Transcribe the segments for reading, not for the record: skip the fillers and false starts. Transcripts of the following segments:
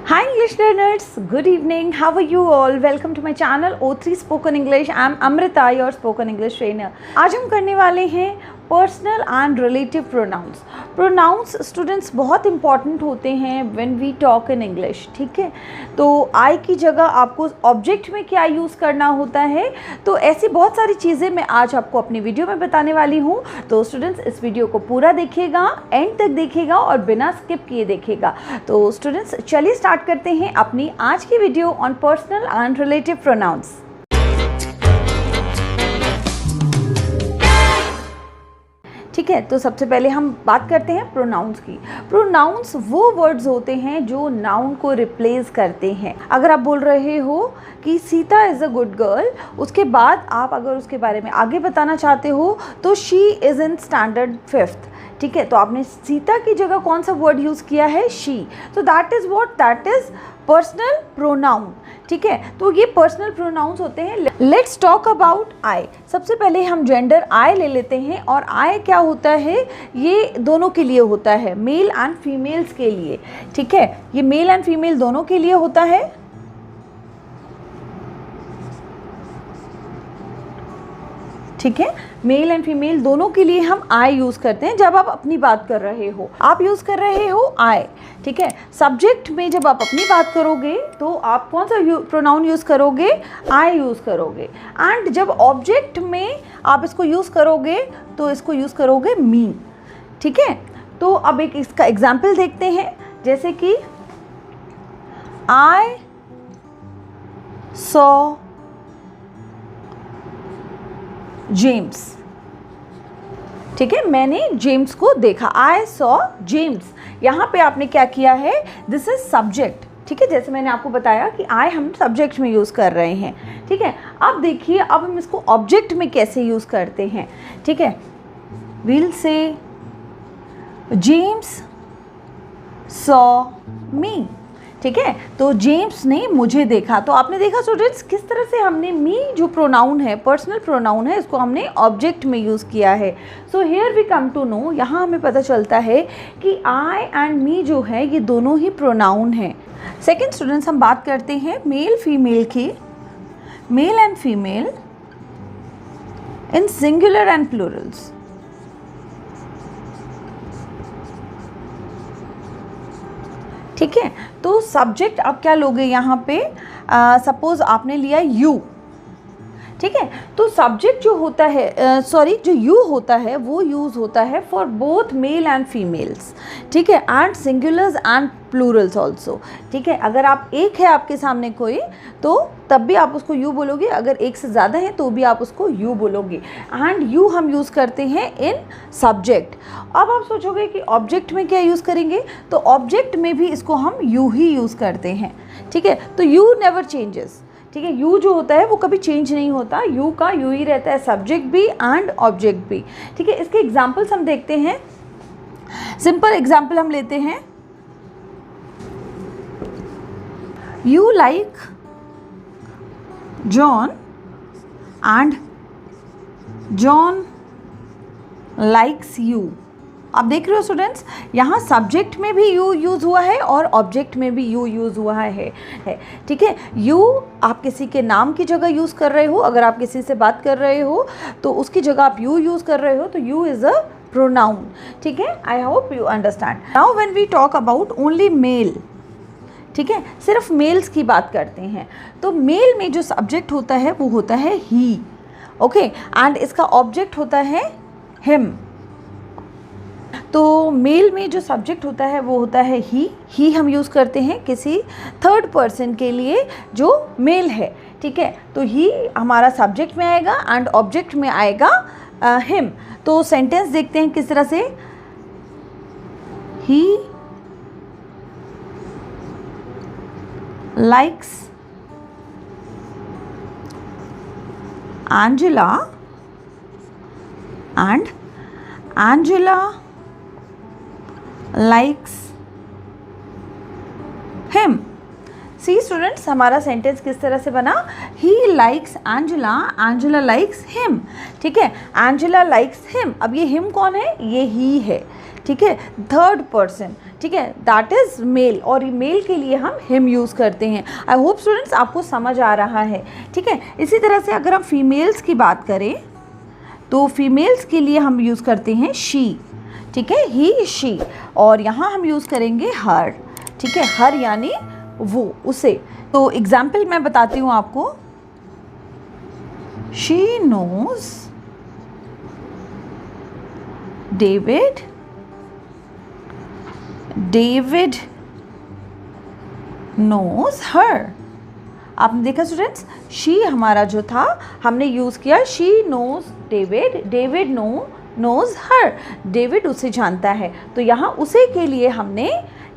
Hi English learners, good evening. How are you all? Welcome to my channel O3 Spoken English. I am Amrita, your spoken English trainer. आज हम करने वाले हैं personal and relative pronouns. Pronouns students बहुत important होते हैं when we talk in English. ठीक है, तो आई की जगह आपको ऑब्जेक्ट में क्या यूज़ करना होता है, तो ऐसी बहुत सारी चीज़ें मैं आज आपको अपनी वीडियो में बताने वाली हूँ. तो स्टूडेंट्स इस वीडियो को पूरा देखिएगा, एंड तक देखिएगा और बिना स्किप किए देखिएगा. तो स्टूडेंट्स चलिए स्टार्ट करते हैं अपनी आज की video on personal and relative pronounce. ठीक है, तो सबसे पहले हम बात करते हैं प्रोनाउंस की. प्रोनाउंस वो वर्ड्स होते हैं जो नाउन को रिप्लेस करते हैं. अगर आप बोल रहे हो कि Sita is a good girl, उसके बाद आप अगर उसके बारे में आगे बताना चाहते हो तो she is in standard 5th. ठीक है, तो आपने सीता की जगह कौन सा वर्ड यूज़ किया है? शी. तो that is what, that is personal pronoun. ठीक है, तो ये पर्सनल प्रोनाउंस होते हैं. Let's talk about I. सबसे पहले हम जेंडर आई ले लेते हैं. और आई क्या होता है? ये दोनों के लिए होता है, मेल एंड फीमेल्स के लिए. ठीक है, ये मेल एंड फीमेल दोनों के लिए होता है. ठीक है, मेल एंड फीमेल दोनों के लिए हम आई यूज़ करते हैं जब आप अपनी बात कर रहे हो. आप यूज़ कर रहे हो आई. ठीक है, सब्जेक्ट में जब आप अपनी बात करोगे तो आप कौन सा प्रोनाउन यूज़ करोगे? आई यूज़ करोगे. एंड जब ऑब्जेक्ट में आप इसको यूज़ करोगे तो इसको यूज़ करोगे मी. ठीक है, तो अब एक इसका एग्जाम्पल देखते हैं. जैसे कि आई सॉ जेम्स. ठीक है, मैंने जेम्स को देखा. I saw James. यहाँ पे आपने क्या किया है? This is subject. ठीक है, जैसे मैंने आपको बताया कि आई हम सब्जेक्ट में यूज़ कर रहे हैं. ठीक है, अब देखिए अब हम इसको ऑब्जेक्ट में कैसे यूज़ करते हैं. ठीक है, will say James saw me. ठीक है, तो जेम्स ने मुझे देखा. तो आपने देखा स्टूडेंट्स किस तरह से हमने मी जो प्रोनाउन है, पर्सनल प्रोनाउन है, इसको हमने ऑब्जेक्ट में यूज़ किया है. So here we come to know, यहाँ हमें पता चलता है कि आई एंड मी जो है ये दोनों ही प्रोनाउन हैं. सेकेंड स्टूडेंट्स हम बात करते हैं मेल फीमेल की. Male and female in singular and Plurals. ठीक है, तो सब्जेक्ट आप क्या लोगे यहाँ पे? सपोज आपने लिया यू. ठीक है, तो सब्जेक्ट जो होता है, जो यू होता है वो यूज़ होता है for both male and females. ठीक है, and singulars and Plurals also. ठीक है, अगर आप एक है आपके सामने कोई तो तब भी आप उसको यू बोलोगे, अगर एक से ज़्यादा है तो भी आप उसको यू बोलोगे. एंड यू हम यूज़ करते हैं इन सब्जेक्ट. अब आप सोचोगे कि ऑब्जेक्ट में क्या यूज़ करेंगे, तो ऑब्जेक्ट में भी इसको हम यू ही यूज़ करते हैं. ठीक है, तो यू नेवर चेंजेस. ठीक है, यू जो होता है वो कभी चेंज नहीं होता, यू का यू ही रहता है, सब्जेक्ट भी एंड ऑब्जेक्ट भी. ठीक है, इसके एग्जाम्पल्स हम देखते हैं. सिंपल एग्जाम्पल हम लेते हैं. You like John and John likes you. आप देख रहे हो स्टूडेंट्स, यहाँ सब्जेक्ट में भी यू यूज़ हुआ है और ऑब्जेक्ट में भी यू यूज़ हुआ है. ठीक है, यू आप किसी के नाम की जगह यूज़ कर रहे हो. अगर आप किसी से बात कर रहे हो तो उसकी जगह आप यू यूज़ कर रहे हो, तो यू इज़ अ प्रोनाउन. ठीक है, I hope you understand. Now when we talk about only male. ठीक है, सिर्फ मेल्स की बात करते हैं, तो मेल में जो सब्जेक्ट होता है वो होता है ही. ओके, एंड इसका ऑब्जेक्ट होता है हिम. तो मेल में जो सब्जेक्ट होता है वो होता है ही हम यूज़ करते हैं किसी थर्ड पर्सन के लिए जो मेल है. ठीक है, तो ही हमारा सब्जेक्ट में आएगा एंड ऑब्जेक्ट में आएगा हिम. तो सेंटेंस देखते हैं किस तरह से. He likes Angela and Angela likes him. See students, हमारा सेंटेंस किस तरह से बना? He likes Angela, Angela likes him. ठीक है, एंजेला लाइक्स हिम. अब ये हिम कौन है? ये ही है. ठीक है, थर्ड पर्सन. ठीक है, दैट इज़ मेल, और मेल के लिए हम हिम यूज़ करते हैं। आई होप स्टूडेंट्स आपको समझ आ रहा है, ठीक है। इसी तरह से अगर हम फीमेल्स की बात करें तो फीमेल्स के लिए हम यूज़ करते हैं शी, ठीक है, ही शी, और यहाँ हम यूज़ करेंगे हर, ठीक है, हर यानी वो, उसे। तो एग्जाम्पल मैं बताती हूँ आपको। She knows David, David knows her. आपने देखा स्टूडेंट्स, शी हमारा जो था हमने यूज़ किया she knows David, David knows her, David उसे जानता है, तो यहाँ उसे के लिए हमने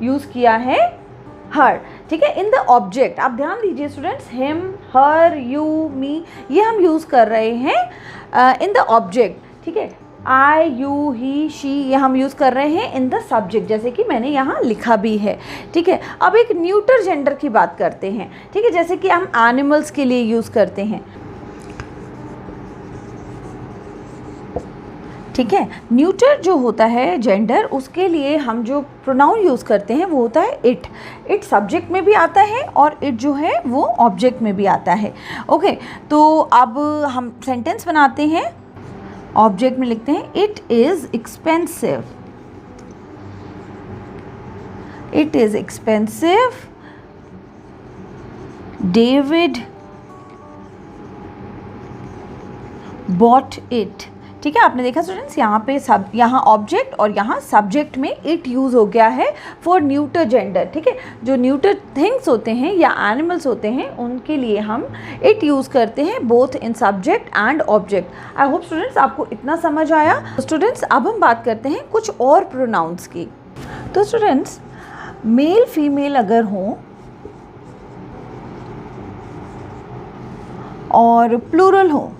यूज़ किया है हर, ठीक है। इन द ऑब्जेक्ट आप ध्यान दीजिए स्टूडेंट्स, हिम, हर, यू, मी, ये हम यूज़ कर रहे हैं इन द ऑब्जेक्ट, ठीक है। आई, यू, ही, शी, ये हम यूज़ कर रहे हैं इन द सब्जेक्ट, जैसे कि मैंने यहाँ लिखा भी है, ठीक है। अब एक न्यूटर जेंडर की बात करते हैं, ठीक है, जैसे कि हम एनिमल्स के लिए यूज़ करते हैं, ठीक है। न्यूटर जो होता है जेंडर, उसके लिए हम जो प्रोनाउन यूज़ करते हैं वो होता है इट। इट सब्जेक्ट में भी आता है और इट जो है वो ऑब्जेक्ट में भी आता है, ओके। तो अब हम सेंटेंस बनाते हैं, ऑब्जेक्ट में लिखते हैं it is expensive, it is expensive, David bought it, ठीक है। आपने देखा स्टूडेंट्स, यहाँ पे यहाँ ऑब्जेक्ट और यहाँ सब्जेक्ट में इट यूज़ हो गया है फॉर न्यूटर जेंडर, ठीक है। जो न्यूटर थिंग्स होते हैं या एनिमल्स होते हैं उनके लिए हम इट यूज़ करते हैं both in subject and object. I hope students आपको इतना समझ आया। स्टूडेंट्स अब हम बात करते हैं कुछ और प्रोनाउंस की। तो स्टूडेंट्स मेल फीमेल अगर हों और प्लूरल हो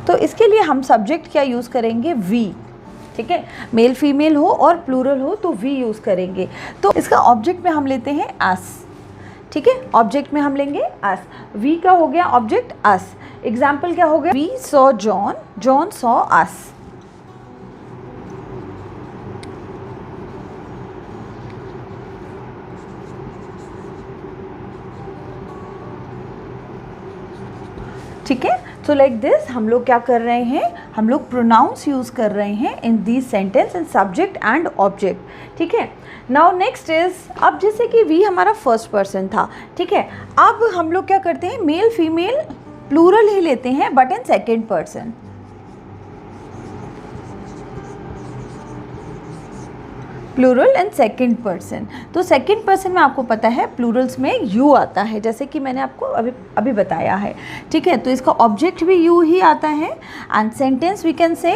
तो इसके लिए हम सब्जेक्ट क्या यूज़ करेंगे, वी, ठीक है। मेल फीमेल हो और प्लूरल हो तो वी यूज़ करेंगे। तो इसका ऑब्जेक्ट में हम लेते हैं अस, ठीक है, ऑब्जेक्ट में हम लेंगे अस। वी का हो गया ऑब्जेक्ट अस। एग्जाम्पल क्या हो गया, we saw John, John saw us. ठीक है, तो लाइक दिस हम लोग क्या कर रहे हैं, हम लोग प्रोनाउंस यूज़ कर रहे हैं in this sentence in subject and object, ठीक है। नाउ नेक्स्ट इज, अब जैसे कि वी हमारा फर्स्ट पर्सन था, ठीक है, अब हम लोग क्या करते हैं, मेल फीमेल प्लूरल ही लेते हैं but in second person. Plural and second person. तो सेकेंड पर्सन में आपको पता है प्लूरल्स में यू आता है, जैसे कि मैंने आपको अभी बताया है, ठीक है। तो इसका ऑब्जेक्ट भी यू ही आता है and sentence we can say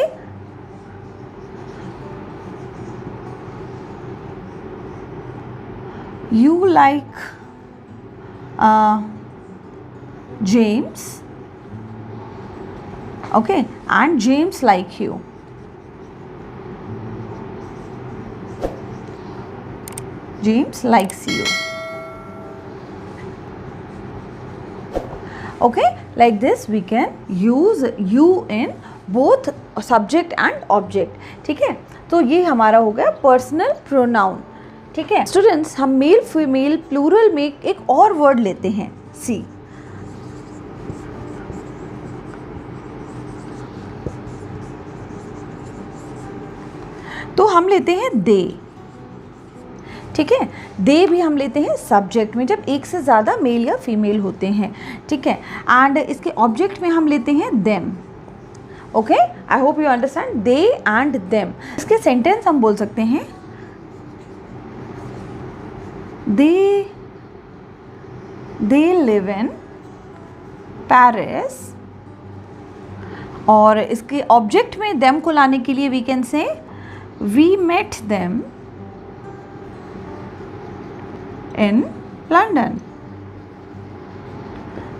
you like James, okay, and James like you. James likes you. Okay, like this we can use you in both subject and object, ठीक है। तो ये हमारा हो गया पर्सनल प्रोनाउन, ठीक है। स्टूडेंट्स हम मेल फीमेल प्लूरल में एक और वर्ड लेते हैं, सी। तो हम लेते हैं दे, ठीक है। दे भी हम लेते हैं सब्जेक्ट में जब एक से ज़्यादा मेल या फीमेल होते हैं, ठीक है। एंड इसके ऑब्जेक्ट में हम लेते हैं them, okay. I hope you understand, they and them. इसके सेंटेंस हम बोल सकते हैं दे लिव इन पेरिस, और इसके ऑब्जेक्ट में देम को लाने के लिए we can say we met them in London,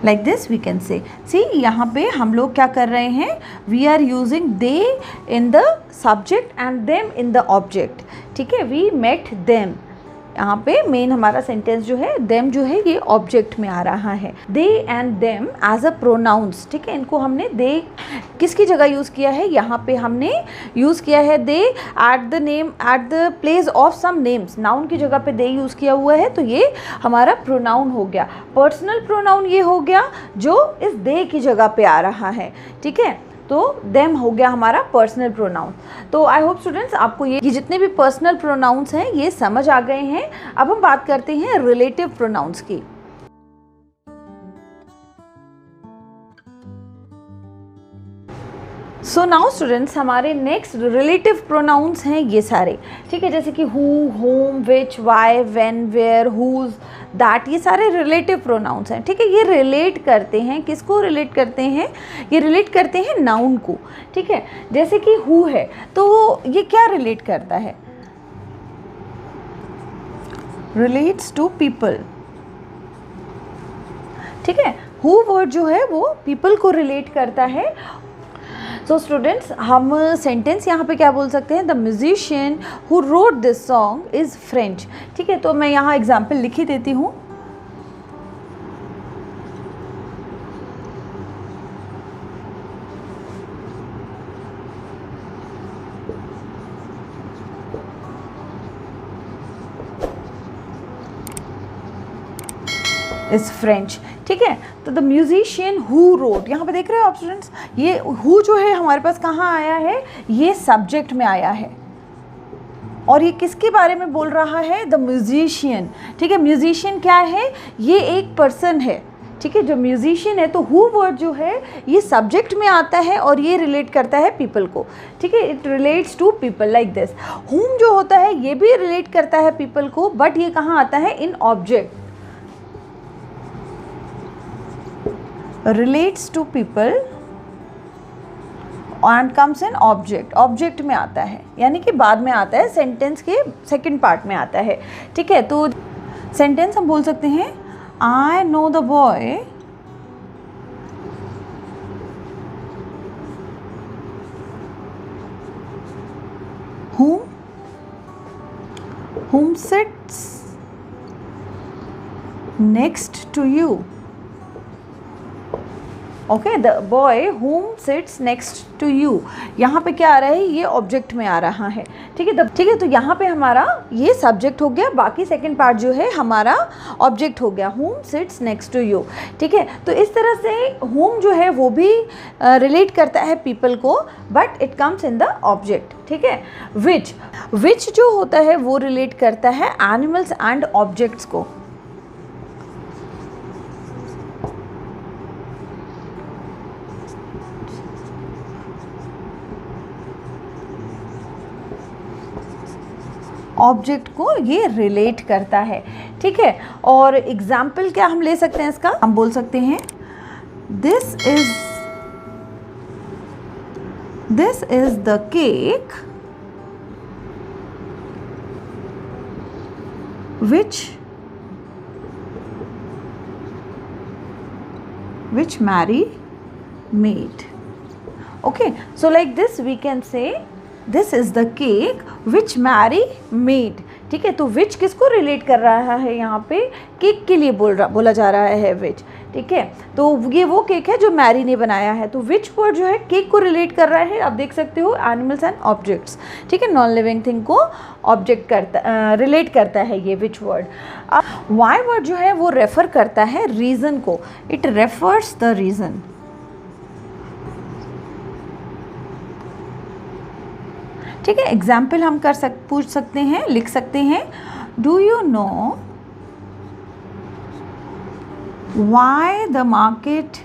like this we can say। see यहाँ पे हम लोग क्या कर रहे हैं, we are using they in the subject and them in the object, ठीक है। we met them यहाँ पे मेन हमारा सेंटेंस जो है देम जो है ये ऑब्जेक्ट में आ रहा है। They and them as a pronouns, ठीक है, इनको हमने दे किसकी जगह यूज़ किया है, यहाँ पे हमने यूज़ किया है they at the place of some names, noun की जगह पे दे यूज़ किया हुआ है, तो ये हमारा प्रोनाउन हो गया। पर्सनल प्रोनाउन ये हो गया जो इस दे की जगह पे आ रहा है, ठीक है, तो देम हो गया हमारा पर्सनल प्रोनाउन। तो आई होप स्टूडेंट्स आपको ये जितने भी पर्सनल प्रोनाउंस हैं ये समझ आ गए हैं। अब हम बात करते हैं रिलेटिव प्रोनाउंस की। सो नाउ स्टूडेंट्स हमारे नेक्स्ट रिलेटिव प्रोनाउंस हैं ये सारे, ठीक है, जैसे कि who, whom, which, why, when, where, whose, that, ये सारे रिलेटिव प्रोनाउंस हैं, ठीक है। ये रिलेट करते हैं, किसको रिलेट करते हैं, ये रिलेट करते हैं नाउन को, ठीक है। जैसे कि हु है तो ये क्या रिलेट करता है, रिलेट्स टू पीपल, ठीक है। हु वर्ड जो है वो पीपल को रिलेट करता है। सो स्टूडेंट्स हम सेंटेंस यहाँ पे क्या बोल सकते हैं, the musician who wrote this song is French, ठीक है। तो मैं यहाँ एग्जाम्पल लिख ही देती हूँ। इज़ फ्रेंच, ठीक है। तो द म्यूजिशियन हु रोट, यहाँ पे देख रहे हो आप स्टूडेंट्स, ये हु जो है हमारे पास कहाँ आया है, ये सब्जेक्ट में आया है, और ये किसके बारे में बोल रहा है, द म्यूजिशियन, ठीक है। म्यूजिशियन क्या है, ये एक पर्सन है, ठीक है, जो म्यूजिशियन है। तो हु वर्ड जो है ये सब्जेक्ट में आता है और ये रिलेट करता है पीपल को, ठीक है, it relates to people like this. Whom जो होता है ये भी रिलेट करता है पीपल को, बट ये कहाँ आता है, in object, relates to people and comes in object, object में आता है, यानी कि बाद में आता है, सेंटेंस के सेकंड पार्ट में आता है, ठीक है। तो सेंटेंस हम बोल सकते हैं I know the boy whom sits next to you, okay, the boy whom sits next to you, यहाँ पे क्या आ रहा है, ये ऑब्जेक्ट में आ रहा है, ठीक है। ठीक है, तो यहाँ पे हमारा ये सब्जेक्ट हो गया, बाकी सेकंड पार्ट जो है हमारा ऑब्जेक्ट हो गया, whom sits next to you, ठीक है। तो इस तरह से होम जो है वो भी रिलेट करता है पीपल को, but it comes in the object, ठीक है। विच जो होता है वो रिलेट करता है एनिमल्स एंड ऑब्जेक्ट्स को। ऑब्जेक्ट को ये रिलेट करता है, ठीक है। और एग्जाम्पल क्या हम ले सकते हैं इसका, हम बोल सकते हैं this is the cake which Mary made. Okay, so like this we can say this is the cake which Mary made, ठीक है। तो विच किसको रिलेट कर रहा है, यहाँ पे केक के लिए बोला जा रहा है विच, ठीक है। तो ये वो केक है जो मैरी ने बनाया है, तो विच वर्ड जो है केक को रिलेट कर रहा है। आप देख सकते हो एनिमल्स एंड ऑब्जेक्ट्स, ठीक है, नॉन लिविंग थिंग को ऑब्जेक्ट रिलेट करता है ये विच वर्ड। अब वाई वर्ड जो है वो रेफर करता है रीज़न को, इट रेफर्स द रीज़न, ठीक है। एग्जाम्पल हम पूछ सकते हैं, लिख सकते हैं, do you know why the market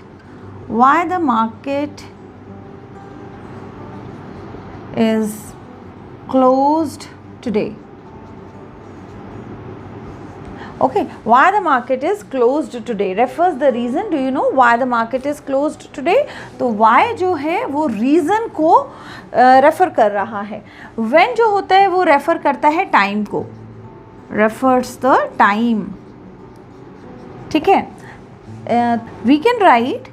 is closed today? Okay, why the market is closed today refers the reason. Do you know why the market is closed today? तो why जो है वो reason को रेफ़र कर रहा है। when जो होता है वो रेफ़र करता है टाइम को, refers the time, ठीक है। we can write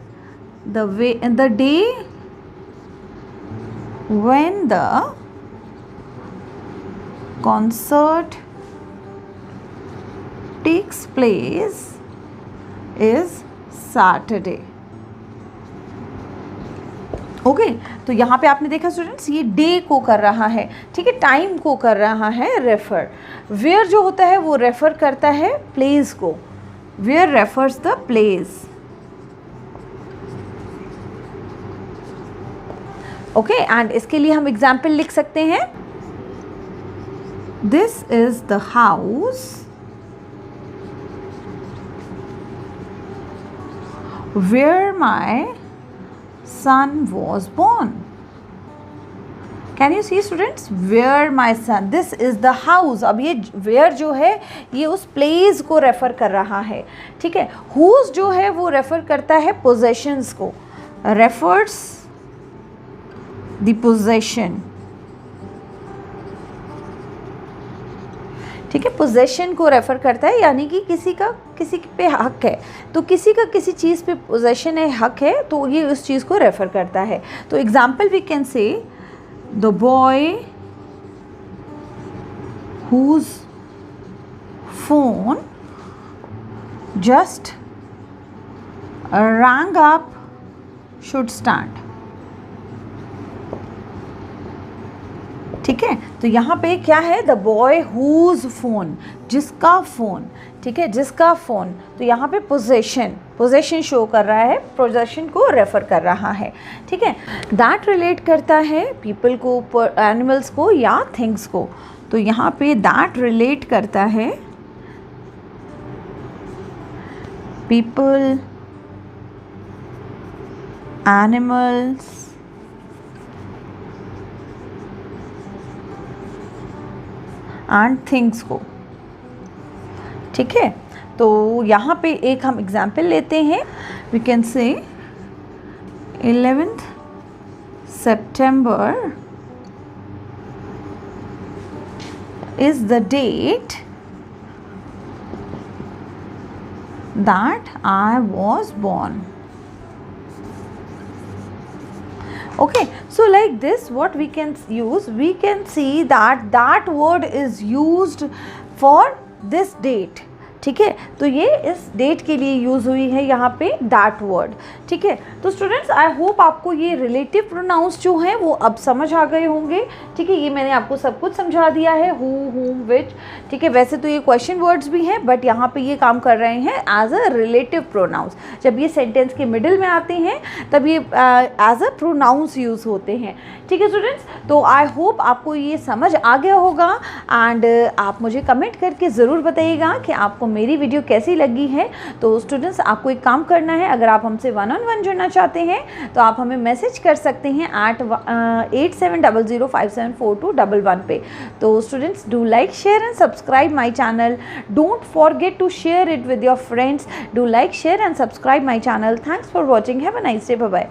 the day when the concert takes place is Saturday. Okay तो यहाँ पे आपने देखा स्टूडेंट्स, ये डे को कर रहा है, ठीक है, टाइम को कर रहा है रेफर. वेयर जो होता है वो रेफर करता है प्लेस को. Where refers the place. Okay and इसके लिए हम एग्जाम्पल लिख सकते हैं. This is the house where my son was born. Can you see students? Where my son. This is the house. अब ये where जो है ये उस place को रेफर कर रहा है, ठीक है. whose जो है वो रेफर करता है possessions को. refers the possession, ठीक है. पोजेशन को रेफर करता है, यानी कि किसी पे हक है, तो किसी का किसी चीज़ पे पोजेशन है, हक है, तो ये उस चीज़ को रेफर करता है. तो example we can say the boy whose phone just rang up should stand. ठीक है, तो यहाँ पे क्या है, द बॉय हुज फोन, जिसका फ़ोन, ठीक है, जिसका फ़ोन. तो यहाँ पे पोजेशन शो कर रहा है, पोजेशन को रेफर कर रहा है, ठीक है. दैट रिलेट करता है पीपल को, एनिमल्स को या थिंग्स को. तो यहाँ पे दैट रिलेट करता है पीपल, एनिमल्स एंड थिंग्स को, ठीक है. तो यहाँ पे एक हम एग्जाम्पल लेते हैं. वी कैन से 11th September is the date that I was born. Okay, so like this what we can use, we can see that word is used for this date, ठीक है. तो ये इस डेट के लिए यूज़ हुई है यहाँ पे दैट वर्ड, ठीक है. तो स्टूडेंट्स आई होप आपको ये रिलेटिव प्रोनाउंस जो हैं वो अब समझ आ गए होंगे, ठीक है. ये मैंने आपको सब कुछ समझा दिया है, हु, हुम, विच, ठीक है. वैसे तो ये क्वेश्चन वर्ड्स भी हैं, बट यहाँ पे ये काम कर रहे हैं एज अ रिलेटिव प्रोनाउंस. जब ये सेंटेंस के मिडिल में आते हैं तब ये एज अ प्रोनाउंस यूज़ होते हैं, ठीक है स्टूडेंट्स. तो आई होप आपको ये समझ आ गया होगा एंड आप मुझे कमेंट करके ज़रूर बताइएगा कि आपको मेरी वीडियो कैसी लगी है. तो स्टूडेंट्स आपको एक काम करना है, अगर आप हमसे 1-on-1 जुड़ना चाहते हैं तो आप हमें मैसेज कर सकते हैं at 8700574211 पे. तो students do like, share and subscribe my channel. Don't forget to share it with your friends. Do like, share and subscribe my channel. Thanks for watching. Have a nice day. Bye bye.